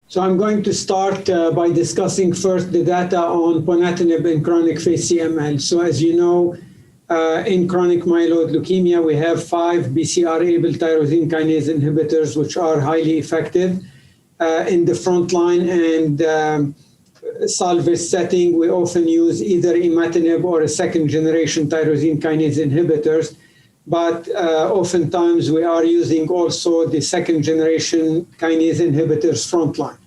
So I'm going to start by discussing first the data on Ponatinib in chronic phase CML. So as you know, in chronic myeloid leukemia, we have 5 BCR-able tyrosine kinase inhibitors, which are highly effective. In the frontline and salvage setting, we often use either imatinib or a second-generation tyrosine kinase inhibitors. But oftentimes we are using also the second-generation kinase inhibitors frontline.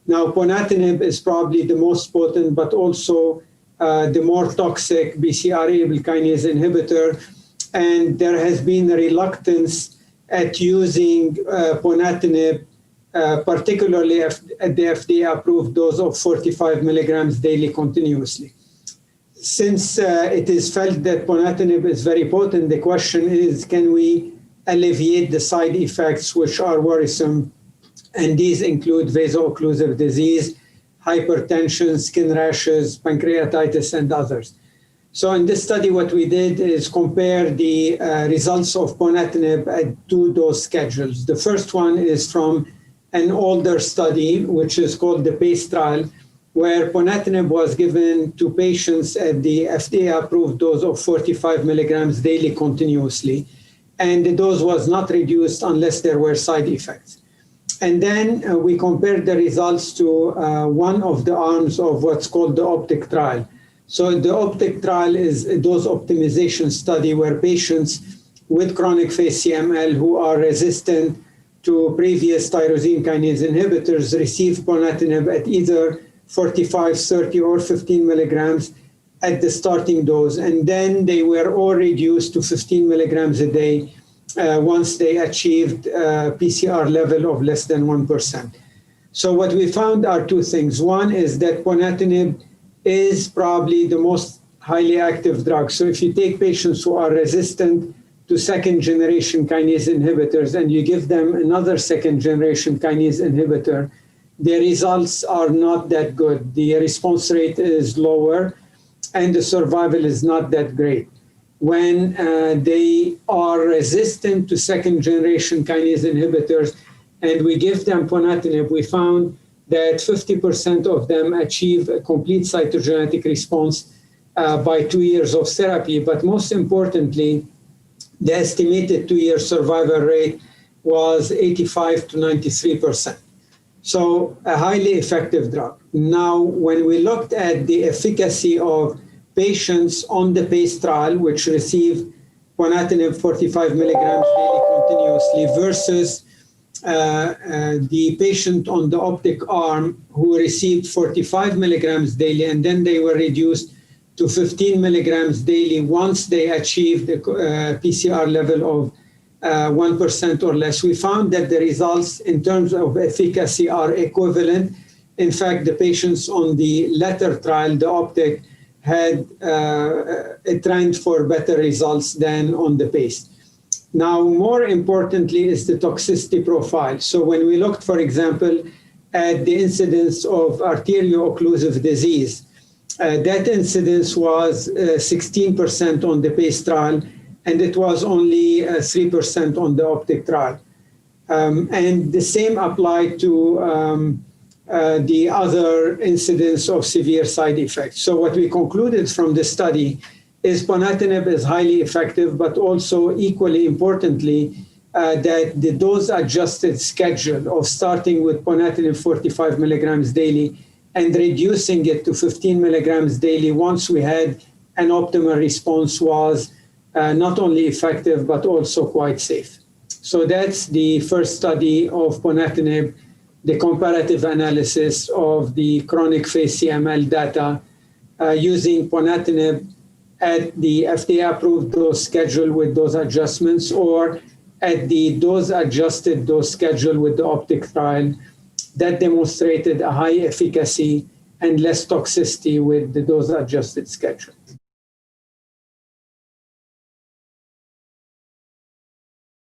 Now, Ponatinib is probably the most potent, but also the more toxic BCR-able kinase inhibitor. And there has been a reluctance at using Ponatinib, particularly at the FDA-approved dose of 45 milligrams daily continuously. Since it is felt that Ponatinib is very potent, the question is, can we alleviate the side effects which are worrisome? And these include vaso-occlusive disease, hypertension, skin rashes, pancreatitis, and others. So in this study, what we did is compare the results of Ponatinib at 2 dose schedules. The first one is from an older study, which is called the Phase Trial, where Ponatinib was given to patients at the FDA-approved dose of 45 milligrams daily continuously, and the dose was not reduced unless there were side effects. And then we compared the results to one of the arms of what's called the Optic Trial. So the Optic Trial is a dose optimization study where patients with chronic phase CML who are resistant to previous tyrosine kinase inhibitors receive Ponatinib at either 45, 30, or 15 milligrams at the starting dose. And then they were all reduced to 15 milligrams a day once they achieved a PCR level of less than 1%. So what we found are 2 things. One is that Ponatinib is probably the most highly active drug. So if you take patients who are resistant to second-generation kinase inhibitors and you give them another second-generation kinase inhibitor, the results are not that good. The response rate is lower, and the survival is not that great. When they are resistant to second-generation kinase inhibitors and we give them Ponatinib, we found that 50% of them achieve a complete cytogenetic response by 2 years of therapy. But most importantly, the estimated 2-year survival rate was 85 to 93%. So a highly effective drug. Now, when we looked at the efficacy of patients on the Phase Trial, which received Ponatinib 45 milligrams daily continuously versus the patient on the Optic arm who received 45 milligrams daily, and then they were reduced to 15 milligrams daily once they achieved a PCR level of 1% or less, we found that the results in terms of efficacy are equivalent. In fact, the patients on the latter trial, the Optic, had a trend for better results than on the Phase. Now, more importantly is the toxicity profile. So when we looked, for example, at the incidence of arterial occlusive disease, that incidence was 16% on the Phase trial, and it was only 3% on the Optic Trial. And the same applied to the other incidence of severe side effects. So what we concluded from this study is Ponatinib is highly effective, but also equally importantly, that the dose-adjusted schedule of starting with Ponatinib 45 milligrams daily and reducing it to 15 milligrams daily once we had an optimal response was not only effective, but also quite safe. So that's the first study of Ponatinib, the comparative analysis of the chronic phase CML data using Ponatinib at the FDA-approved dose schedule with dose adjustments or at the dose-adjusted dose schedule with the Optic Trial that demonstrated a high efficacy and less toxicity with the dose-adjusted schedule.